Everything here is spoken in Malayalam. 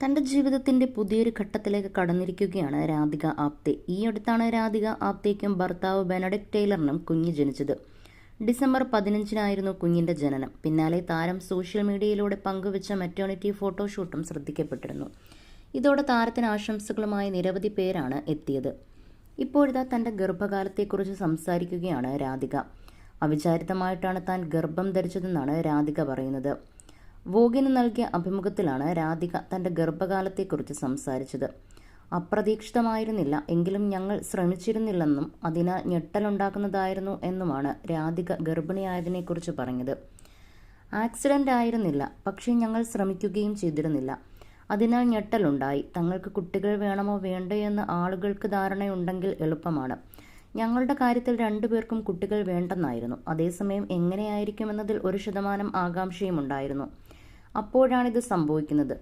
തൻ്റെ ജീവിതത്തിൻ്റെ പുതിയൊരു ഘട്ടത്തിലേക്ക് കടന്നിരിക്കുകയാണ് രാധിക ആപ്തെ. ഈ അടുത്താണ് രാധിക ആപ്തേക്കും ഭർത്താവ് ബെനഡിക്ട് ടൈലറിനും കുഞ്ഞ് ജനിച്ചത്. ഡിസംബർ 15-നായിരുന്നു കുഞ്ഞിൻ്റെ ജനനം. പിന്നാലെ താരം സോഷ്യൽ മീഡിയയിലൂടെ പങ്കുവച്ച മെറ്റേണിറ്റി ഫോട്ടോഷൂട്ടും ശ്രദ്ധിക്കപ്പെട്ടിരുന്നു. ഇതോടെ താരത്തിന് ആശംസകളുമായി നിരവധി പേരാണ് എത്തിയത്. ഇപ്പോഴിതാ തൻ്റെ ഗർഭകാലത്തെക്കുറിച്ച് സംസാരിക്കുകയാണ് രാധിക. അവിചാരിതമായിട്ടാണ് താൻ ഗർഭം ധരിച്ചതെന്നാണ് രാധിക പറയുന്നത്. വോഗിന് നൽകിയ അഭിമുഖത്തിലാണ് രാധിക തൻ്റെ ഗർഭകാലത്തെക്കുറിച്ച് സംസാരിച്ചത്. അപ്രതീക്ഷിതമായിരുന്നില്ല, എങ്കിലും ഞങ്ങൾ ശ്രമിച്ചിരുന്നില്ലെന്നും അതിനാൽ ഞെട്ടലുണ്ടാക്കുന്നതായിരുന്നു എന്നുമാണ് രാധിക ഗർഭിണിയായതിനെക്കുറിച്ച് പറഞ്ഞത്. ആക്സിഡൻ്റ് ആയിരുന്നില്ല, പക്ഷേ ഞങ്ങൾ ശ്രമിക്കുകയും ചെയ്തിരുന്നില്ല. അതിനാൽ ഞെട്ടലുണ്ടായി. തങ്ങൾക്ക് കുട്ടികൾ വേണമോ വേണ്ടയോ എന്ന് ആളുകൾക്ക് ധാരണയുണ്ടെങ്കിൽ എളുപ്പമാണ്. ഞങ്ങളുടെ കാര്യത്തിൽ രണ്ടുപേർക്കും കുട്ടികൾ വേണ്ടെന്നായിരുന്നു. അതേസമയം എങ്ങനെയായിരിക്കുമെന്നതിൽ 1% ആകാംക്ഷയും ഉണ്ടായിരുന്നു. അപ്പോഴാണിത് സംഭവിക്കുന്നത്.